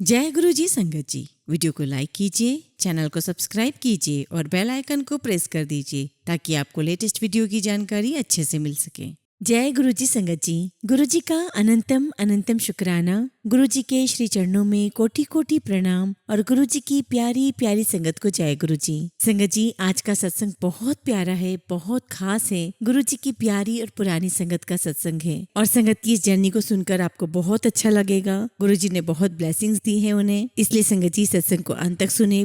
जय गुरु जी संगत जी। वीडियो को लाइक कीजिए, चैनल को सब्सक्राइब कीजिए और बेल आइकन को प्रेस कर दीजिए ताकि आपको लेटेस्ट वीडियो की जानकारी अच्छे से मिल सके। जय गुरु जी संगत जी। गुरु जी का अनंतम अनंतम शुक्राना। गुरु जी के श्री चरणों में कोटि कोटि प्रणाम और गुरु जी की प्यारी प्यारी संगत को जय गुरु जी। संगत जी, आज का सत्संग बहुत प्यारा है, बहुत खास है। गुरु जी की प्यारी और पुरानी संगत का सत्संग है और संगत की इस जर्नी को सुनकर आपको बहुत अच्छा लगेगा। गुरु जी ने बहुत ब्लेसिंग्स दी है उन्हें, इसलिए संगत जी सत्संग को अंत तक सुने,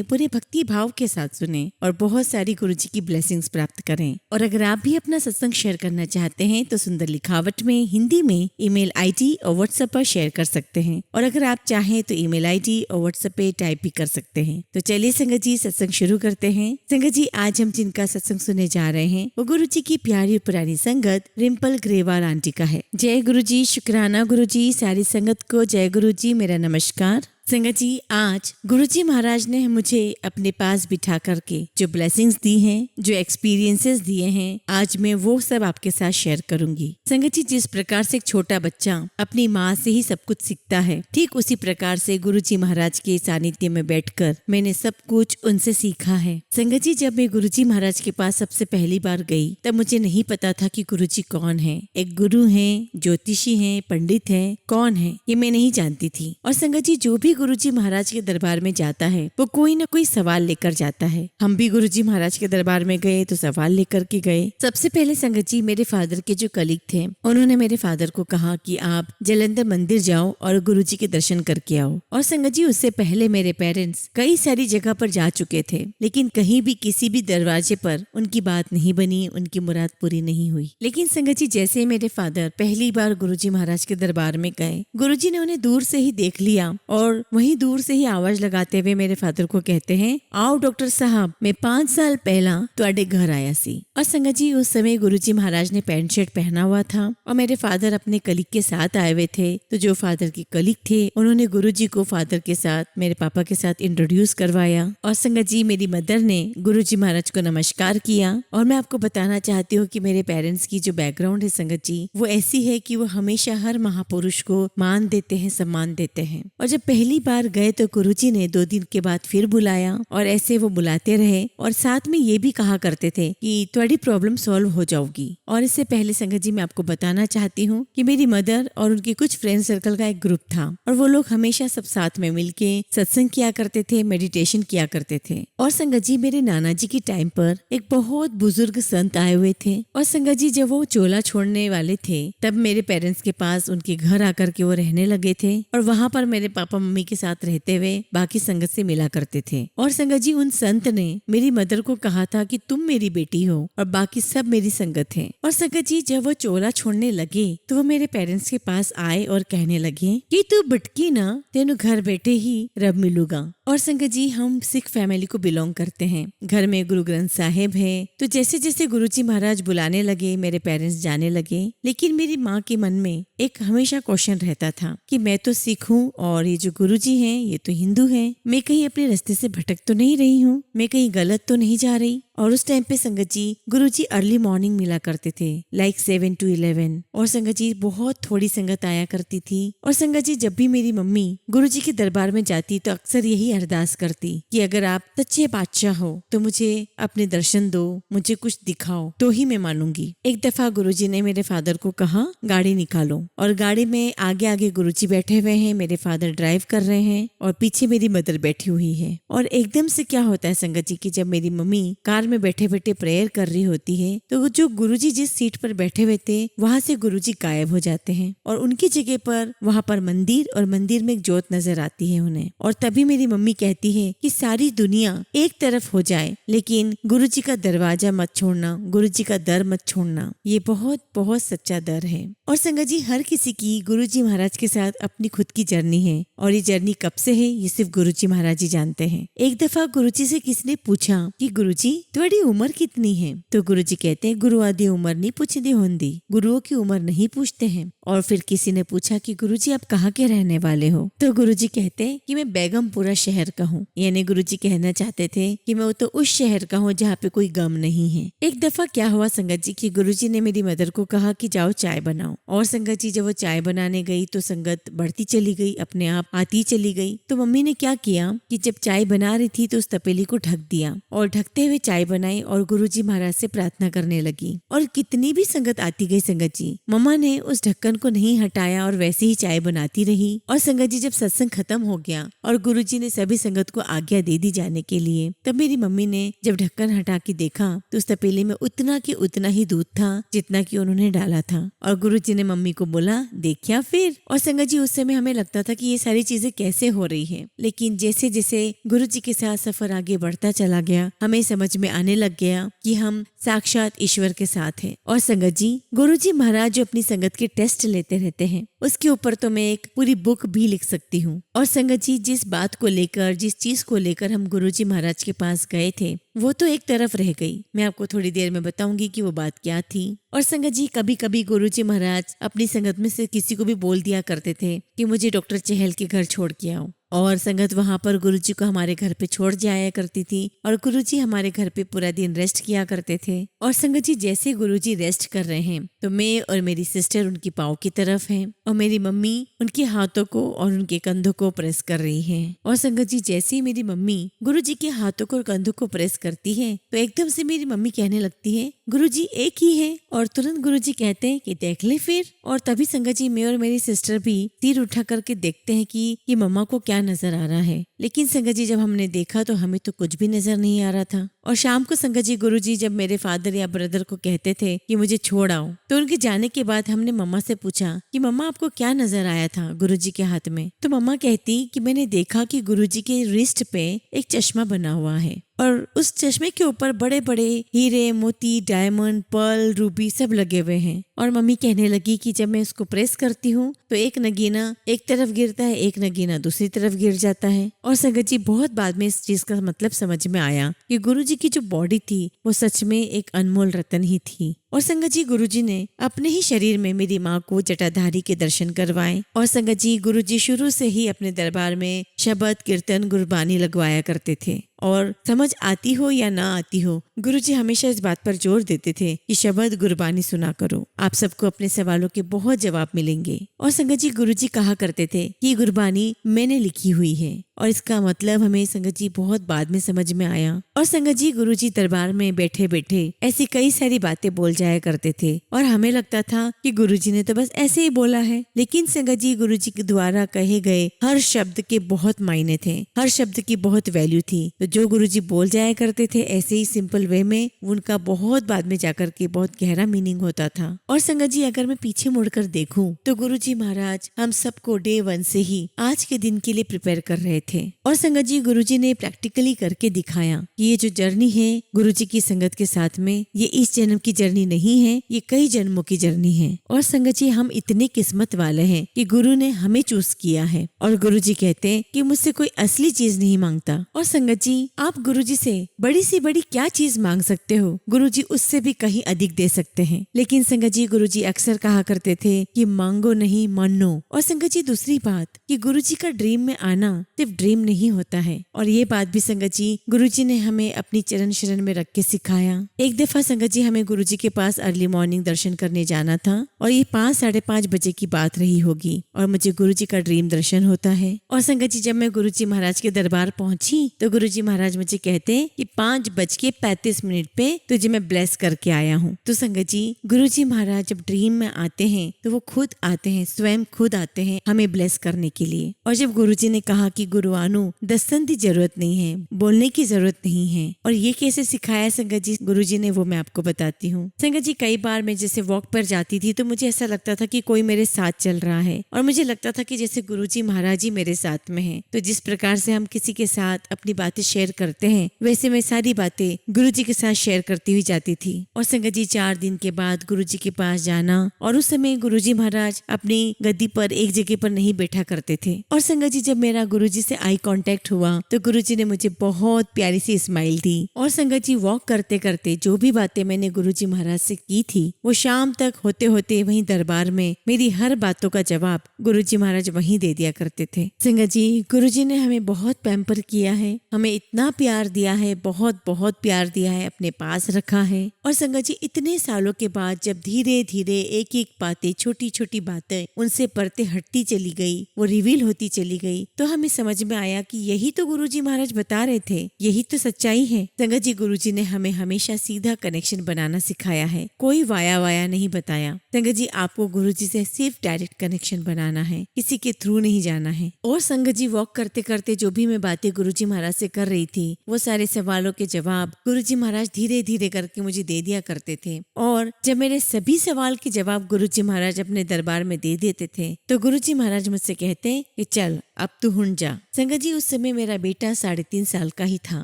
पूरे भक्ति भाव के साथ सुने और बहुत सारी गुरु जी की ब्लेसिंग्स प्राप्त करें। और अगर आप भी अपना सत्संग शेयर करना चाहते हैं तो सुंदर लिखावट में हिंदी में ईमेल आईडी और व्हाट्सएप पर शेयर कर सकते हैं, और अगर आप चाहें तो ईमेल आईडी और व्हाट्सएप पे टाइप भी कर सकते हैं। तो चलिए संगत जी सत्संग शुरू करते हैं। संगत जी, आज हम जिनका सत्संग सुनने जा रहे हैं वो गुरु जी की प्यारी और पुरानी संगत रिम्पल ग्रेवाल आंटी का है। जय गुरु जी, शुक्राना गुरु जी। सारी संगत को जय गुरु जी, मेरा नमस्कार। संगत जी, आज गुरुजी महाराज ने मुझे अपने पास बिठा करके जो ब्लेसिंग्स दी हैं, जो एक्सपीरियंसेस दिए हैं, आज मैं वो सब आपके साथ शेयर करूंगी। संगत जी, जिस प्रकार से एक छोटा बच्चा अपनी माँ से ही सब कुछ सीखता है, ठीक उसी प्रकार से गुरुजी महाराज के सानिध्य में बैठकर मैंने सब कुछ उनसे सीखा है। संगत जी, जब मैं गुरुजी महाराज के पास सबसे पहली बार गई तब मुझे नहीं पता था कि गुरुजी कौन है। एक गुरु है, ज्योतिषी है, पंडित है, कौन है ये मैं नहीं जानती थी। और संगत जी, जो भी गुरुजी महाराज के दरबार में जाता है वो कोई ना कोई सवाल लेकर जाता है। हम भी गुरुजी महाराज के दरबार में गए तो सवाल लेकर के गए। सबसे पहले संगत जी, मेरे फादर के जो कलीग थे उन्होंने मेरे फादर को कहा कि आप जालंधर मंदिर जाओ और गुरुजी के दर्शन करके आओ। और संगत जी, उससे पहले मेरे पेरेंट्स कई सारी जगह पर जा चुके थे, लेकिन कहीं भी किसी भी दरवाजे पर उनकी बात नहीं बनी, उनकी मुराद पूरी नहीं हुई। लेकिन संगत जी, जैसे मेरे फादर पहली बार गुरुजी महाराज के दरबार में गए, गुरुजी ने उन्हें दूर से ही देख लिया और वहीं दूर से ही आवाज लगाते हुए मेरे फादर को कहते हैं, आओ डॉक्टर साहब, मैं 5 साल पहला तुहाडे घर आया सी। और संगत जी, उस समय गुरुजी महाराज ने पैंट शर्ट पहना हुआ था और मेरे फादर अपने कलीग के साथ आए हुए थे। तो जो फादर के कलीग थे उन्होंने गुरुजी को फादर के साथ, मेरे पापा के साथ इंट्रोड्यूस करवाया। और संगत जी, मेरी मदर ने गुरुजी महाराज को नमस्कार किया। और मैं आपको बताना चाहती हूँ कि मेरे पेरेंट्स की जो बैकग्राउंड है संगत जी, वो ऐसी है कि वो हमेशा हर महापुरुष को मान देते हैं, सम्मान देते हैं। और जब पहली बार गए तो गुरुजी ने 2 दिन के बाद फिर बुलाया और ऐसे वो बुलाते रहे और साथ में ये भी कहा करते थे कि तुम्हारी प्रॉब्लम सॉल्व हो जाओगी। और इससे पहले संगत जी, मैं आपको बताना चाहती हूँ कि मेरी मदर और उनके कुछ फ्रेंड सर्कल का एक ग्रुप था और वो लोग हमेशा सब साथ में मिलके सत्संग किया करते थे, मेडिटेशन किया करते थे। और संगत जी, मेरे नाना जी की टाइम पर एक बहुत बुजुर्ग संत आए हुए थे और संगत जी, जब वो चोला छोड़ने वाले थे तब मेरे पेरेंट्स के पास उनके घर आकर के वो रहने लगे थे और वहां पर मेरे पापा मम्मी के साथ रहते हुए बाकी संगत से मिला करते थे। और संगत जी, उन संत ने मेरी मदर को कहा था कि तुम मेरी बेटी हो और बाकी सब मेरी संगत है। और संगत जी, जब वो चोला छोड़ने लगे तो वो मेरे पेरेंट्स के पास आए और कहने लगे कि तू भटकी ना, तेनु घर बैठे ही रब मिलूगा। और संगत जी, हम सिख फैमिली को बिलोंग करते हैं, घर में गुरु ग्रंथ साहिब है। तो जैसे जैसे गुरुजी महाराज बुलाने लगे, मेरे पेरेंट्स जाने लगे, लेकिन मेरी माँ के मन में एक हमेशा क्वेश्चन रहता था कि मैं तो सिख हूँ और ये जो गुरुजी हैं ये तो हिंदू हैं, मैं कहीं अपने रास्ते से भटक तो नहीं रही हूँ, मैं कहीं गलत तो नहीं जा रही। और उस टाइम पे संगत जी, गुरुजी अर्ली मॉर्निंग मिला करते थे, लाइक 7 to 11। और संगत जी, बहुत थोड़ी संगत आया करती थी। और संगत जी, जब भी मेरी मम्मी गुरुजी के दरबार में जाती तो अक्सर यही अरदास करती कि अगर आप सच्चे बादशाह हो तो मुझे अपने दर्शन दो, मुझे कुछ दिखाओ तो ही मैं मानूंगी। एक दफा गुरुजी ने मेरे फादर को कहा, गाड़ी निकालो। और गाड़ी में आगे आगे गुरुजी बैठे हुए हैं, मेरे फादर ड्राइव कर रहे हैं और पीछे मेरी मदर बैठी हुई है। और एकदम से क्या होता है संगत जी कि जब मेरी मम्मी कार में बैठे बैठे प्रेयर कर रही होती है तो वो जो गुरुजी जिस सीट पर बैठे हुए थे वहां से गुरुजी गायब हो जाते हैं और उनकी जगह पर वहां पर मंदिर, और मंदिर में एक जोत नजर आती है उन्हें। और तभी मेरी मम्मी कहती है कि सारी दुनिया एक तरफ हो जाए लेकिन गुरुजी का दरवाजा मत छोड़ना, गुरुजी का दर मत छोड़ना। ये बहुत बहुत सच्चा दर है। और संगत जी, हर किसी की गुरुजी महाराज के साथ अपनी खुद की जर्नी है और ये जर्नी कब से है ये सिर्फ गुरुजी महाराज ही जानते हैं। एक दफा गुरुजी से किसी ने पूछा कि गुरुजी, तुम्हारी उम्र कितनी है? तो गुरुजी कहते हैं, गुरु आदि उम्र नहीं पूछती होंदी, गुरुओं की उम्र नहीं पूछते हैं। और फिर किसी ने पूछा कि गुरुजी आप कहाँ के रहने वाले हो? तो गुरुजी कहते हैं कि मैं बेगमपुरा शहर का हूँ। यानी गुरुजी कहना चाहते थे कि मैं तो उस शहर का हूँ जहाँ पे कोई गम नहीं है। एक दफा क्या हुआ संगत जी कि गुरुजी ने मेरी मदर को कहा कि जाओ चाय बनाओ। और संगत जी जब वो चाय बनाने गई तो संगत बढ़ती चली गई, अपने आप आती चली गई। तो मम्मी ने क्या किया कि जब चाय बना रही थी तो उस तपेली को ढक दिया और ढकते हुए चाय बनाई और गुरुजी महाराज से प्रार्थना करने लगी। और कितनी भी संगत आती गई संगत जी, मम्मा ने उस ढक्कन को नहीं हटाया और वैसे ही चाय बनाती रही। और संगत जी जब सत्संग खत्म हो गया और गुरुजी ने सभी संगत को आज्ञा दे दी जाने के लिए, तब मेरी मम्मी ने जब ढक्कन हटा के देखा तो उस तपेली में उतना की उतना ही दूध था जितना कि उन्होंने डाला था। और गुरुजी ने मम्मी को बोला, देखिया फिर। और संगत जी उस समय हमें लगता था कि ये सारी चीजें कैसे हो रही है, लेकिन जैसे जैसे गुरुजी के साथ सफर आगे बढ़ता चला गया, हमें समझ में आने लग गया कि हम साक्षात ईश्वर के साथ हैं। और संगत जी गुरुजी महाराज जो अपनी संगत के टेस्ट लेते रहते हैं, उसके ऊपर तो मैं एक पूरी बुक भी लिख सकती हूँ। और संगत जी जिस बात को लेकर, जिस चीज को लेकर हम गुरुजी महाराज के पास गए थे, वो तो एक तरफ रह गई। मैं आपको थोड़ी देर में बताऊंगी कि वो बात क्या थी। और संगत जी कभी कभी गुरुजी महाराज अपनी संगत में से किसी को भी बोल दिया करते थे कि मुझे डॉक्टर चहल के घर छोड़ के आओ। और संगत वहां पर गुरुजी को हमारे घर पे छोड़ जाया करती थी और गुरुजी हमारे घर पे पूरा दिन रेस्ट किया करते थे। और संगत जी जैसे गुरुजी रेस्ट कर रहे हैं तो मैं और मेरी सिस्टर उनकी पाँव की तरफ हैं और मेरी मम्मी उनके हाथों को और उनके कंधों को प्रेस कर रही है। और संगत जी जैसे ही मेरी मम्मी गुरुजी के हाथों को और कंधों को प्रेस करती है तो एकदम से मेरी मम्मी कहने लगती है, गुरुजी एक ही है। और तुरंत गुरुजी कहते हैं कि देख ले फिर। और तभी संगत जी मैं और मेरी सिस्टर भी सिर उठा करके देखते हैं कि मम्मा को क्या नजर आ रहा है। लेकिन संगत जी जब हमने देखा तो हमें तो कुछ भी नजर नहीं आ रहा था। और शाम को संगत जी गुरुजी जब मेरे फादर या ब्रदर को कहते थे कि मुझे छोड़ आओ, तो उनके जाने के बाद हमने मम्मा से पूछा कि मम्मा आपको क्या नजर आया था गुरुजी के हाथ में? तो मम्मा कहती कि मैंने देखा कि गुरुजी के रिस्ट पे एक चश्मा बना हुआ है और उस चश्मे के ऊपर बड़े बड़े हीरे, मोती, डायमंड, पर्ल, रूबी सब लगे हुए हैं। और मम्मी कहने लगी कि जब मैं उसको प्रेस करती हूँ तो एक नगीना एक तरफ गिरता है, एक नगीना दूसरी तरफ गिर जाता है। और संगत जी बहुत बाद में इस चीज का मतलब समझ में आया कि गुरुजी की जो बॉडी थी वो सच में एक अनमोल रत्न ही थी। और संगत जी गुरुजी ने अपने ही शरीर में मेरी माँ को जटाधारी के दर्शन करवाए। और संगत जी गुरुजी शुरू से ही अपने दरबार में शबद, कीर्तन, गुरबानी लगवाया करते थे। और समझ आती हो या ना आती हो, गुरुजी हमेशा इस बात पर जोर देते थे कि शबद, गुरबानी सुना करो, आप सबको अपने सवालों के बहुत जवाब मिलेंगे। और संगत जी गुरुजी कहा करते थे कि गुरबानी मैंने लिखी हुई है। और इसका मतलब हमें संगत जी बहुत बाद में समझ में आया। और संगत जी गुरुजी दरबार में बैठे बैठे ऐसी कई सारी बातें बोल जाया करते थे और हमें लगता था कि गुरुजी ने तो बस ऐसे ही बोला है। लेकिन संगत जी गुरुजी के द्वारा कहे गए हर शब्द के बहुत मायने थे, हर शब्द की बहुत वैल्यू थी। तो जो गुरुजी बोल जाया करते थे ऐसे ही सिंपल वे में, उनका बहुत बाद में जाकर के बहुत गहरा मीनिंग होता था। और संगत जी अगर मैं पीछे मुड़कर देखूं तो गुरुजी महाराज हम सबको डे 1 से ही आज के दिन के लिए प्रिपेयर कर रहे थे। और संगत जी गुरुजी ने प्रैक्टिकली करके दिखाया कि ये जो जर्नी है गुरुजी की संगत के साथ में, ये इस जन्म की जर्नी नहीं है, ये कई जन्मों की जर्नी है। और संगत जी हम इतने किस्मत वाले हैं कि गुरु ने हमें चूज किया है। और गुरुजी कहते हैं कि मुझसे कोई असली चीज नहीं मांगता। और संगत जी आप गुरुजी से बड़ी सी बड़ी क्या चीज मांग सकते हो, गुरुजी उससे भी कहीं अधिक दे सकते हैं। लेकिन संगत जी गुरुजी अक्सर कहा करते थे कि मांगो नहीं मानो। और संगत जी दूसरी बात कि गुरुजी का ड्रीम में आना सिर्फ ड्रीम नहीं होता है। और ये बात भी संगत जी गुरुजी ने हमें अपनी चरण शरण में रख के सिखाया। एक दफा संगत जी हमें गुरुजी के पास अर्ली मॉर्निंग दर्शन करने जाना था और ये 5, 5:30 बजे की बात रही होगी और मुझे गुरुजी का ड्रीम दर्शन होता है। और संगत जी जब मैं गुरुजी महाराज के दरबार पहुंची तो गुरुजी महाराज मुझे कहते हैं कि 5:35 पे तुझे मैं ब्लेस करके आया हूँ। तो संगत जी गुरुजी महाराज जब ड्रीम में आते हैं तो वो खुद आते हैं, स्वयं खुद आते हैं हमें ब्लेस करने के लिए। और जब गुरुजी ने कहा कि गुरुआनु दस्तन की जरूरत नहीं है, बोलने की जरूरत नहीं है। और ये कैसे सिखाया संगत जी गुरुजी ने, वो मैं आपको बताती हूँ। संगत जी कई बार मैं जैसे वॉक पर जाती थी तो मुझे ऐसा लगता था कि कोई मेरे साथ चल रहा है और मुझे लगता था कि जैसे गुरुजी महाराज ही मेरे साथ में है। तो जिस प्रकार से हम किसी के साथ अपनी बातें शेयर शेयर करते हैं वैसे मैं सारी बातें गुरुजी के साथ शेयर करती हुई जाती थी। और संगत जी 4 दिन के बाद गुरुजी के पास जाना, और उस समय गुरुजी महाराज अपनी गद्दी पर एक जगह पर नहीं बैठा करते थे। और संगत जी जब मेरा गुरुजी से आई कांटेक्ट हुआ तो गुरुजी ने मुझे बहुत प्यारी सी स्माइल दी। और संगत जी वॉक करते करते जो भी बातें मैंने गुरुजी महाराज से की थी वो शाम तक होते होते वहीं दरबार में मेरी हर बातों का जवाब गुरुजी महाराज वहीं दे दिया करते थे। संगत जी गुरुजी ने हमें बहुत पैम्पर किया है, हमें इतना प्यार दिया है, बहुत बहुत प्यार दिया है, अपने पास रखा है। और संगत जी इतने सालों के बाद जब धीरे धीरे एक एक बातें, छोटी छोटी बातें उनसे परतें हटती चली गई, वो रिवील होती चली गई, तो हमें समझ में आया कि यही तो गुरुजी महाराज बता रहे थे, यही तो सच्चाई है। संगत जी गुरुजी ने हमें हमेशा सीधा कनेक्शन बनाना सिखाया है, कोई वाया वाया नहीं बताया। संगत जी आपको गुरुजी से सिर्फ डायरेक्ट कनेक्शन बनाना है, किसी के थ्रू नहीं जाना है। और संगत जी वॉक करते करते जो भी मैं बातें गुरुजी महाराज से कर रही थी वो सारे सवालों के जवाब गुरुजी महाराज धीरे धीरे करके मुझे दे दिया करते थे। और जब मेरे सभी सवाल के जवाब गुरुजी महाराज अपने दरबार में दे देते थे तो गुरुजी महाराज मुझसे कहते कि चल अब तू हुन जा। संगत जी उस समय मेरा बेटा 3.5 साल का ही था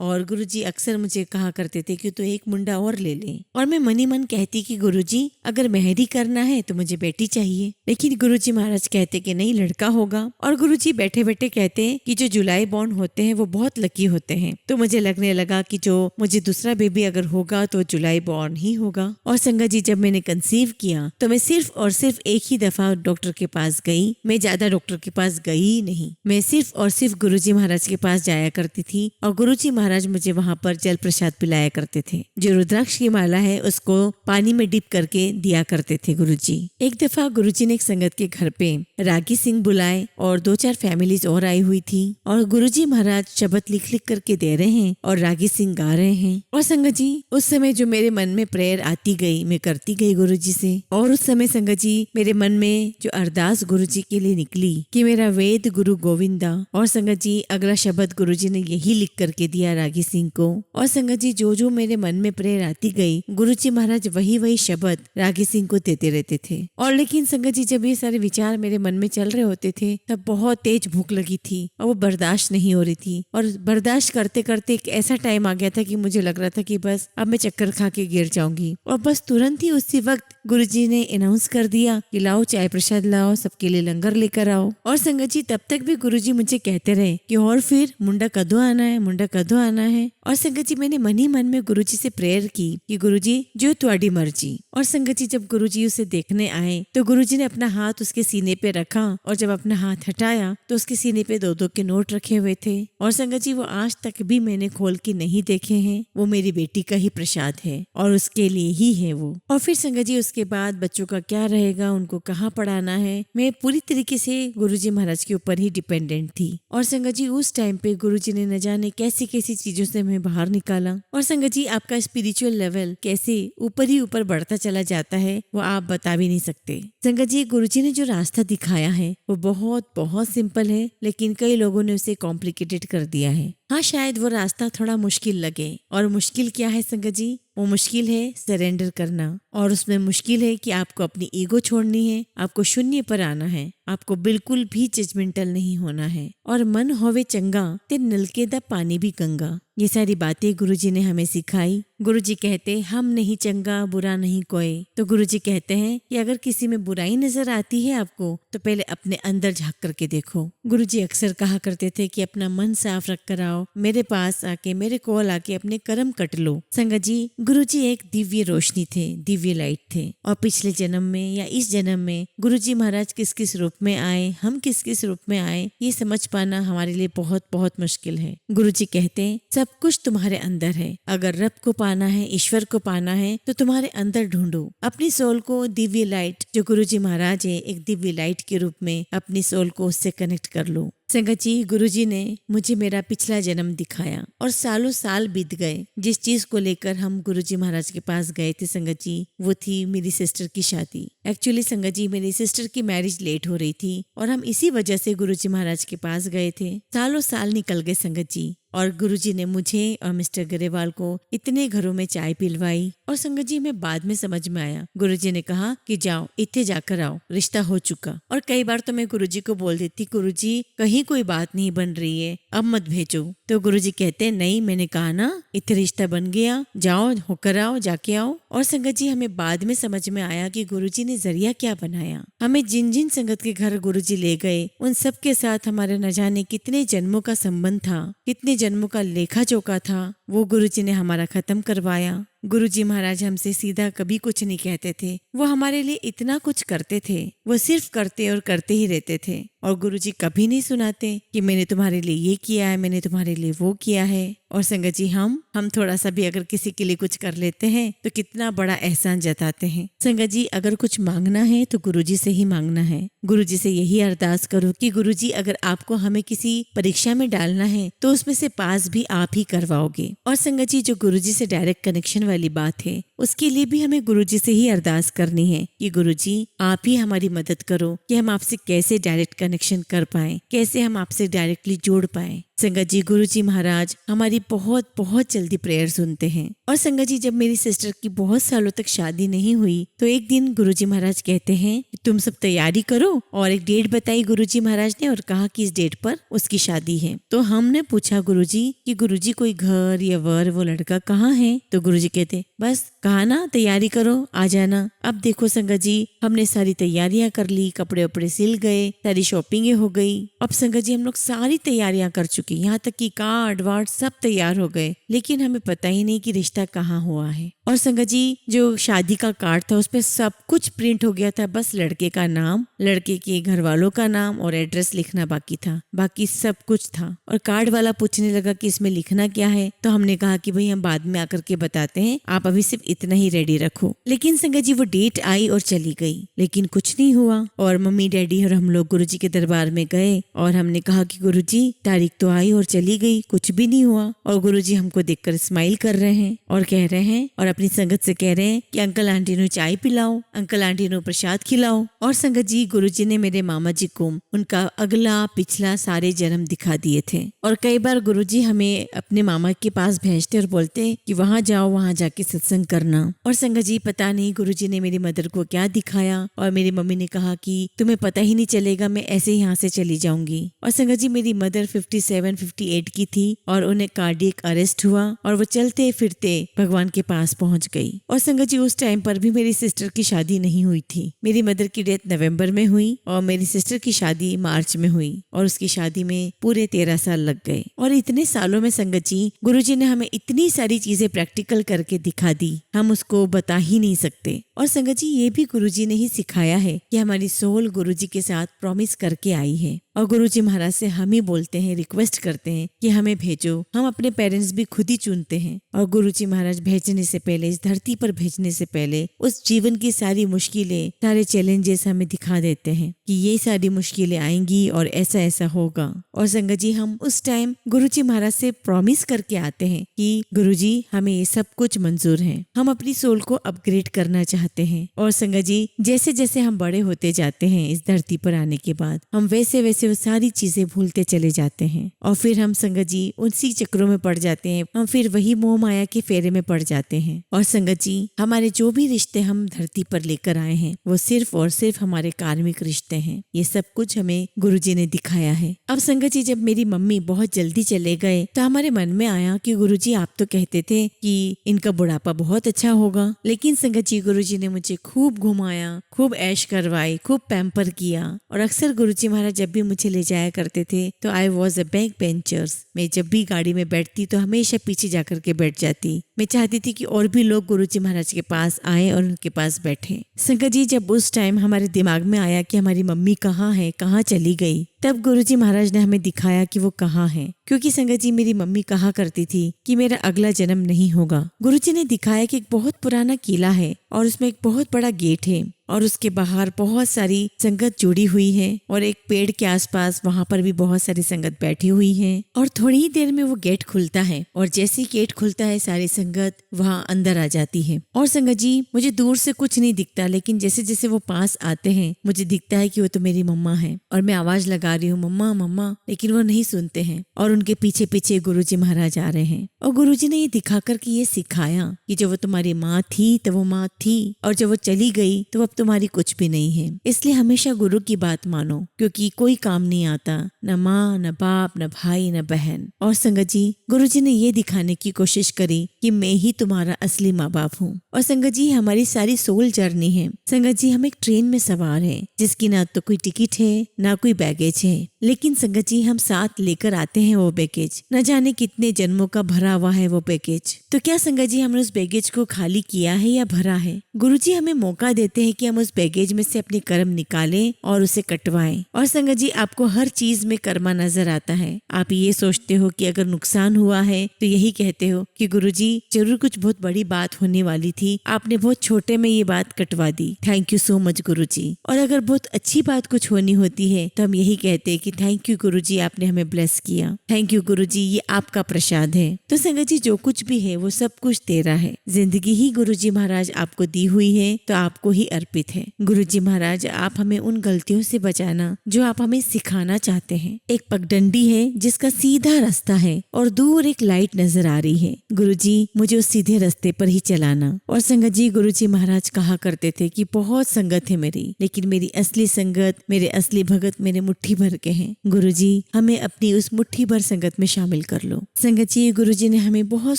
और गुरुजी अक्सर मुझे कहा करते थे कि तू एक मुंडा और ले ले। और मैं मनी मन कहती कि गुरुजी अगर मेहंदी करना है तो मुझे बेटी चाहिए, लेकिन गुरुजी महाराज कहते कि नहीं लड़का होगा। और गुरुजी बैठे बैठे कहते हैं कि जो जुलाई बॉर्न होते हैं वो बहुत लकी होते हैं। तो मुझे लगने लगा कि जो मुझे दूसरा बेबी अगर होगा तो जुलाई बॉर्न ही होगा। और संगत जी जब मैंने कंसीव किया तो मैं सिर्फ और सिर्फ एक ही दफा डॉक्टर के पास गई, मैं ज्यादा डॉक्टर के पास गई नहीं। मैं सिर्फ और सिर्फ गुरुजी महाराज के पास जाया करती थी और गुरुजी महाराज मुझे वहाँ पर जल प्रसाद पिलाया करते थे। जो रुद्राक्ष की माला है उसको पानी में डिप करके दिया करते थे गुरुजी। एक दफा गुरुजी ने एक संगत के घर पे रागी सिंह बुलाए और 2-4 फैमिलीज और आई हुई थी और गुरुजी महाराज शब्द लिख लिख करके दे रहे हैं और रागी सिंह गा रहे हैं। और संगत जी उस समय जो मेरे मन में प्रेयर आती गई मैं करती गई गुरुजी से। और उस समय संगत जी मेरे मन में जो अरदास गुरुजी के लिए निकली कि मेरा वेद गुरु गोविंदा। और संगत जी अगला शब्द गुरुजी ने यही लिख करके दिया रागी सिंह को। और संगत जी जो जो मेरे मन में प्रेयर आती गई गुरुजी महाराज वही वही शब्द रागी सिंह को देते रहते थे। और लेकिन संगत जी जब ये सारे विचार मेरे मन में चल रहे होते थे तब बहुत तेज भूख लगी थी और वो बर्दाश्त नहीं हो रही थी। और बर्दाश्त करते करते एक ऐसा टाइम आ गया था कि मुझे लग रहा था कि बस अब मैं चक्कर खा के गिर जाऊंगी। और बस तुरंत ही उसी वक्त गुरुजी ने अनाउंस कर दिया कि लाओ चाय प्रसाद लाओ, सबके लिए लंगर लेकर आओ। और संगत जी तब तक भी गुरुजी मुझे कहते रहे कि और फिर मुंडा कदों आना है, मुंडा कदों आना है। और संगत जी मैंने मन ही मन में गुरुजी से प्रेयर की कि गुरुजी जो तुम्हारी मर्जी। और संगत जी जब गुरुजी उसे देखने आए तो गुरुजी ने अपना हाथ उसके सीने पे रखा और जब अपना हाथ हटाया तो उसके सीने पे 2-2 के नोट रखे हुए थे। और संगत जी वो आज तक भी मैंने खोल के नहीं देखे हैं, वो मेरी बेटी का ही प्रसाद है और उसके लिए ही है वो। और फिर संगत जी उसके बाद बच्चों का क्या रहेगा, उनको कहाँ पढ़ाना है, मैं पूरी तरीके से गुरुजी महाराज के ऊपर ही डिपेंडेंट थी। और संगत जी उस टाइम पे गुरुजी ने न जाने कैसी कैसी चीजों से हमें बाहर निकाला। और संगत जी आपका स्पिरिचुअल लेवल कैसे ऊपर ही ऊपर बढ़ता चला जाता है वो आप बता भी नहीं सकते। संगत जी गुरुजी ने जो रास्ता दिखाया है वो बहुत बहुत सिंपल है, लेकिन कई लोगों ने उसे कॉम्प्लिकेटेड कर दिया है। हाँ शायद वो रास्ता थोड़ा मुश्किल लगे। और मुश्किल क्या है संगत जी, वो मुश्किल है सरेंडर करना। और उसमें मुश्किल है कि आपको अपनी ईगो छोड़नी है, आपको शून्य पर आना है, आपको बिल्कुल भी जजमेंटल नहीं होना है। और मन होवे चंगा ते नलके दा पानी भी गंगा, ये सारी बातें गुरुजी ने हमें सिखाई। गुरुजी कहते हम नहीं चंगा बुरा नहीं कोई। तो गुरुजी कहते हैं कि अगर किसी में बुराई नजर आती है आपको तो पहले अपने अंदर झांक करके देखो। गुरुजी अक्सर कहा करते थे कि अपना मन साफ रख कर आओ, मेरे पास आके मेरे कोल आके अपने कर्म कट लो। संगत जी गुरुजी एक दिव्य रोशनी थे, दिव्य लाइट थे। और पिछले जन्म में या इस जन्म में गुरुजी महाराज किस किस रूप में आए, हम किस किस रूप में आए, ये समझ पाना हमारे लिए बहुत बहुत मुश्किल है। गुरुजी कहते हैं सब कुछ तुम्हारे अंदर है, अगर रब को पाना है, ईश्वर को पाना है तो तुम्हारे अंदर ढूंढो अपनी सोल को। दिव्य लाइट जो गुरुजी महाराज है एक दिव्य लाइट के रूप में अपनी सोल को उससे कनेक्ट कर लो। संगत जी गुरुजी ने मुझे मेरा पिछला जन्म दिखाया और सालों साल बीत गए। जिस चीज को लेकर हम गुरुजी महाराज के पास गए थे संगत जी वो थी मेरी सिस्टर की शादी। एक्चुअली संगत जी मेरी सिस्टर की मैरिज लेट हो रही थी और हम इसी वजह से गुरुजी महाराज के पास गए थे। सालों साल निकल गए संगत जी और गुरुजी ने मुझे और मिस्टर गरेवाल को इतने घरों में चाय पिलवाई। और संगत जी हमें बाद में समझ में आया, गुरुजी ने कहा कि जाओ इत्थे जाकर आओ, रिश्ता हो चुका। और कई बार तो मैं गुरुजी को बोल देती, गुरुजी कहीं कोई बात नहीं बन रही है, अब मत भेजो। तो गुरुजी कहते नहीं, मैंने कहा ना इत्थे रिश्ता बन गया, जाओ होकर आओ, जाके आओ। और संगत जी हमें बाद में समझ में आया कि गुरुजी ने जरिया क्या बनाया। हमें जिन जिन संगत के घर गुरुजी ले गए उन सब के साथ हमारे न जाने कितने जन्मों का संबंध था, कितने जन्मों का लेखा जोखा था, वो गुरुजी ने हमारा खत्म करवाया। गुरुजी महाराज हमसे सीधा कभी कुछ नहीं कहते थे, वो हमारे लिए इतना कुछ करते थे, वो सिर्फ करते और करते ही रहते थे। और गुरुजी कभी नहीं सुनाते कि मैंने तुम्हारे लिए ये किया है, मैंने तुम्हारे लिए वो किया है। और संगत जी हम थोड़ा सा भी अगर किसी के लिए कुछ कर लेते हैं तो कितना बड़ा एहसान जताते हैं। संगत जी अगर कुछ मांगना है तो गुरुजी से ही मांगना है। गुरुजी से यही अरदास करो कि गुरुजी अगर आपको हमें किसी परीक्षा में डालना है तो उसमें से पास भी आप ही करवाओगे। और संगत जी जो गुरुजी से डायरेक्ट कनेक्शन वाली बात है उसके लिए भी हमें गुरुजी से ही अरदास करनी है कि गुरुजी आप ही हमारी मदद करो कि हम आपसे कैसे डायरेक्ट कनेक्शन कर पाए, कैसे हम आपसे डायरेक्टली जोड़ पाए। संगत जी गुरुजी महाराज हमारी बहुत बहुत जल्दी प्रेयर सुनते हैं। और संगत जी जब मेरी सिस्टर की बहुत सालों तक शादी नहीं हुई तो एक दिन गुरुजी महाराज कहते हैं तुम सब तैयारी करो, और एक डेट बताई गुरुजी महाराज ने और कहा कि इस डेट पर उसकी शादी है। तो हमने पूछा गुरुजी कि गुरुजी कोई घर या वर वो लड़का कहाँ है? तो गुरुजी कहते बस कहा ना तैयारी करो आ जाना। अब देखो संगत जी हमने सारी तैयारियां कर ली, कपड़े वपड़े सिल गए, सारी शॉपिंग हो गई। अब संगत जी हम लोग सारी तैयारियां कर चुकी, यहाँ तक कि कार्ड वार्ड सब तैयार हो गए, लेकिन हमें पता ही नहीं कि रिश्ता कहाँ हुआ है। और संगत जी जो शादी का कार्ड था उस पे सब कुछ प्रिंट हो गया था, बस लड़के का नाम, लड़के के घर वालों का नाम और एड्रेस लिखना बाकी था, बाकी सब कुछ था। और कार्ड वाला पूछने लगा कि इसमें लिखना क्या है, तो हमने कहा कि भाई हम बाद में आकर के बताते हैं, आप अभी सिर्फ इतना ही रेडी रखो। लेकिन संगत जी वो डेट आई और चली गई, लेकिन कुछ नहीं हुआ। और मम्मी डैडी और हम लोग गुरुजी के दरबार में गए और हमने कहा कि गुरुजी तारीख तो आई और चली गई, कुछ भी नहीं हुआ। और गुरुजी हमको देखकर स्माइल कर रहे हैं और कह रहे हैं और अपनी संगत से कह रहे हैं कि अंकल आंटी ने चाय पिलाओ, अंकल आंटी ने प्रसाद खिलाओ। और संगत जी गुरुजी ने मेरे मामा जी को उनका अगला पिछला सारे जन्म दिखा दिए थे। और कई बार गुरुजी हमें अपने मामा के पास भेजते और बोलते कि वहाँ जाओ, वहाँ जाके सत्संग करना। और संगत जी पता नहीं गुरुजी ने मेरी मदर को क्या दिखाया, और मेरी मम्मी ने कहा कि तुम्हें पता ही नहीं चलेगा, मैं ऐसे ही यहाँ से चली जाऊंगी। और संगत जी मेरी मदर 57-58 की थी और उन्हें कार्डियक अरेस्ट हुआ और वो चलते फिरते भगवान के पास पहुंच गई। और संगत जी उस टाइम पर भी मेरी सिस्टर की शादी नहीं हुई थी। मेरी मदर की डेथ नवंबर में हुई और मेरी सिस्टर की शादी मार्च में हुई, और उसकी शादी में पूरे 13 साल लग गए। और इतने सालों में संगत जी गुरुजी ने हमें इतनी सारी चीजें प्रैक्टिकल करके दिखा दी, हम उसको बता ही नहीं सकते। और संगत जी ये भी गुरुजी ने ही सिखाया है कि हमारी सोल गुरुजी के साथ प्रॉमिस करके आई है, और गुरुजी महाराज से हम ही बोलते हैं, रिक्वेस्ट करते हैं कि हमें भेजो। हम अपने पेरेंट्स भी खुद ही चुनते हैं, और गुरुजी महाराज भेजने से पहले, इस धरती पर भेजने से पहले उस जीवन की सारी मुश्किलें, सारे चैलेंजेस हमें दिखा देते हैं कि ये सारी मुश्किलें आएंगी और ऐसा ऐसा होगा। और संगत जी हम उस टाइम गुरुजी महाराज से प्रॉमिस करके आते हैं कि गुरुजी हमें ये सब कुछ मंजूर है, हम अपनी सोल को अपग्रेड करना चाहते हैं। और संगत जी जैसे जैसे हम बड़े होते जाते हैं इस धरती पर आने के बाद, हम वैसे वैसे वो सारी चीजें भूलते चले जाते हैं, और फिर हम संगत जी उसी चक्रों में पड़ जाते हैं, हम फिर वही मोह माया के फेरे में पड़ जाते हैं। और संगत जी हमारे जो भी रिश्ते हम धरती पर लेकर आए हैं वो सिर्फ और सिर्फ हमारे कार्मिक रिश्ते हैं, ये सब कुछ हमें गुरुजी ने दिखाया है। अब संगत जी जब मेरी मम्मी बहुत जल्दी चले गए तो हमारे मन में आया कि गुरुजी आप तो कहते थे कि इनका बुढ़ापा बहुत अच्छा होगा, लेकिन संगत जी गुरुजी ने मुझे खूब घुमाया, खूब ऐश करवाई, खूब पैम्पर किया। और अक्सर गुरुजी महाराज जब भी मुझे ले जाया करते थे तो I was a back benchers, मैं जब भी गाड़ी में बैठती तो हमेशा पीछे जाकर के बैठ जाती। मैं चाहती थी कि और भी लोग गुरुजी महाराज के पास आए और उनके पास बैठे। संगत जी जब उस टाइम हमारे दिमाग में आया कि हमारी मम्मी कहाँ है, कहाँ चली गई, तब गुरुजी महाराज ने हमें दिखाया कि वो कहाँ है। क्योंकि संगत जी मेरी मम्मी कहा करती थी कि मेरा अगला जन्म नहीं होगा। गुरुजी ने दिखाया कि एक बहुत पुराना किला है और उसमें एक बहुत बड़ा गेट है, और उसके बाहर बहुत सारी संगत जुड़ी हुई है, और एक पेड़ के आसपास वहां पर भी बहुत सारी संगत बैठी हुई है। और थोड़ी ही देर में वो गेट खुलता है, और जैसे ही गेट खुलता है सारी संगत वहाँ अंदर आ जाती है। और संगत जी मुझे दूर से कुछ नहीं दिखता, लेकिन जैसे जैसे वो पास आते हैं मुझे दिखता है कि वो तो मेरी मम्मा है और मैं आवाज लगा रही हूँ मम्मा मम्मा, लेकिन वो नहीं सुनते हैं और उनके पीछे पीछे गुरुजी महाराज आ रहे हैं। और गुरुजी ने ये दिखाकर कि ये सिखाया कि जब वो तुम्हारी माँ थी तो वो माँ थी और जब वो चली गई तो अब तुम्हारी कुछ भी नहीं है। इसलिए हमेशा गुरु की बात मानो, क्योंकि कोई काम नहीं आता, न माँ न बाप न भाई न बहन। और संगत जी गुरुजी ने ये दिखाने की कोशिश करी कि मैं ही तुम्हारा असली माँ बाप हूँ। और संगत जी हमारी सारी सोल जर्नी है। संगत जी हम एक ट्रेन में सवार हैं जिसकी ना तो कोई टिकट है ना कोई बैगेज है, लेकिन संगत जी हम साथ लेकर आते हैं वो बैगेज। न जाने कितने जन्मों का भरा हुआ है वो बैगेज। तो क्या संगत जी हमने उस बैगेज को खाली किया है या भरा है? गुरुजी हमें मौका देते हैं कि हम उस बैगेज में से अपने कर्म निकालें और उसे कटवाएं। और संगत जी आपको हर चीज में कर्मा नजर आता है। आप ये सोचते हो कि अगर नुकसान हुआ है तो यही कहते हो कि गुरुजी जरूर कुछ बहुत बड़ी बात होने वाली थी, आपने बहुत छोटे में ये बात कटवा दी, थैंक यू सो मच गुरुजी। और अगर बहुत अच्छी बात कुछ होनी होती है तो हम यही कहते हैं कि थैंक यू गुरुजी, आपने हमें ब्लेस किया, थैंक यू गुरुजी, ये आपका प्रसाद है। तो संगत जी जो कुछ भी है वो सब कुछ तेरा है। जिंदगी ही गुरुजी महाराज आपको दी हुई है तो आपको ही अर्पित है। गुरुजी महाराज आप हमें उन गलतियों से बचाना जो आप हमें सिखाना चाहते हैं। एक पगडंडी है जिसका सीधा रास्ता है और दूर एक लाइट नजर आ रही है। गुरुजी मुझे उस सीधे रास्ते पर ही चलाना। और संगत जी गुरुजी महाराज कहा करते थे कि बहुत संगत है मेरी, लेकिन मेरी असली संगत, मेरे असली भगत मेरे मुट्ठी भर के हैं। गुरुजी हमें अपनी उस मुट्ठी भर संगत में शामिल कर लो। संगत जी गुरुजी ने हमें बहुत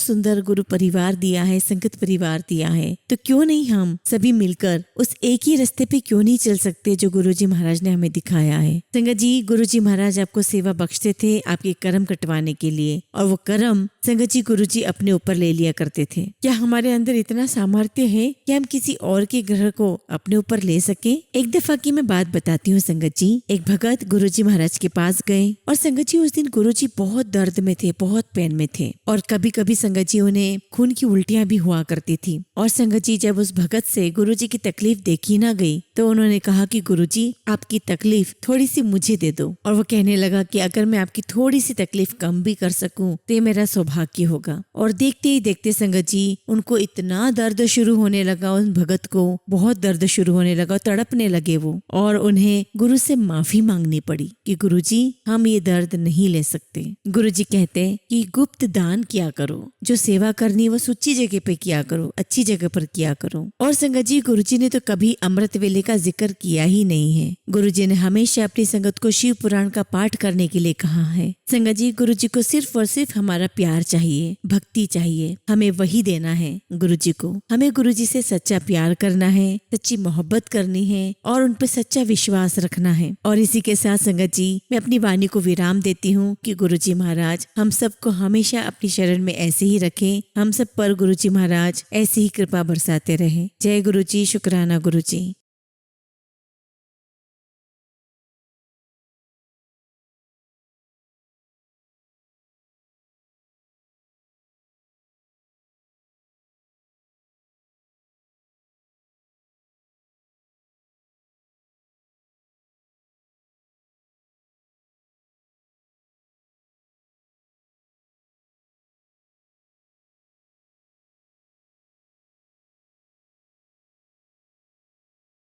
सुंदर गुरु परिवार दिया है, संगत परिवार दिया है, तो क्यों नहीं हम सभी मिलकर उस एक ही रास्ते पे क्यों नहीं चल सकते जो गुरुजी महाराज ने हमें दिखाया है। संगत जी गुरुजी महाराज आपको सेवा बख्शते थे आपके कर्म कटवाने के लिए, और वो कर्म संगत जी गुरुजी अपने ऊपर ले लिया करते थे। क्या हमारे अंदर इतना सामर्थ्य है कि हम किसी और के ग्रह को अपने ऊपर ले सके? एक दफा की मैं बात बताती हूँ संगत जी। एक भगत गुरुजी महाराज के पास गए और संगत जी उस दिन गुरुजी बहुत दर्द में थे, बहुत पेन में थे और कभी कभी संगत जी उन्हें खून की उल्टियां भी हुआ करती थी। और संगत जी जब उस भगत से गुरुजी की तकलीफ देखी ना गई तो उन्होंने कहा कि गुरुजी आपकी तकलीफ थोड़ी सी मुझे दे दो। और वो कहने लगा कि अगर मैं आपकी थोड़ी सी तकलीफ कम भी कर सकूं तो ये मेरा सौभाग्य होगा। और देखते ही देखते संगत जी उनको इतना दर्द शुरू होने लगा, उस भगत को बहुत दर्द शुरू होने लगा, तड़पने लगे वो, और उन्हें गुरु से माफी मांगनी पड़ी कि गुरुजी हम ये दर्द नहीं ले सकते। गुरुजी कहते कि गुप्त दान किया करो, जो सेवा करनी वो सच्ची जगह पे किया करो, अच्छी जगह पर किया करो। और संगत जी गुरुजी ने तो कभी अमृत वेले का जिक्र किया ही नहीं है। गुरुजी ने हमेशा अपनी संगत को शिव पुराण का पाठ करने के लिए कहा है। संगत जी गुरुजी को सिर्फ और सिर्फ हमारा प्यार चाहिए, भक्ति चाहिए, हमें वही देना है गुरुजी को। हमें गुरुजी से सच्चा प्यार करना है, सच्ची मोहब्बत करनी है और उन पर सच्चा विश्वास रखना है। और इसी के साथ संगत जी मैं अपनी वाणी को विराम देती हूँ कि गुरुजी महाराज हम सबको हमेशा अपनी शरण में ऐसे ही रखें, हम सब पर गुरुजी महाराज ऐसी ही कृपा बरसाते रहे। जय गुरुजी, शुक्राना गुरुजी।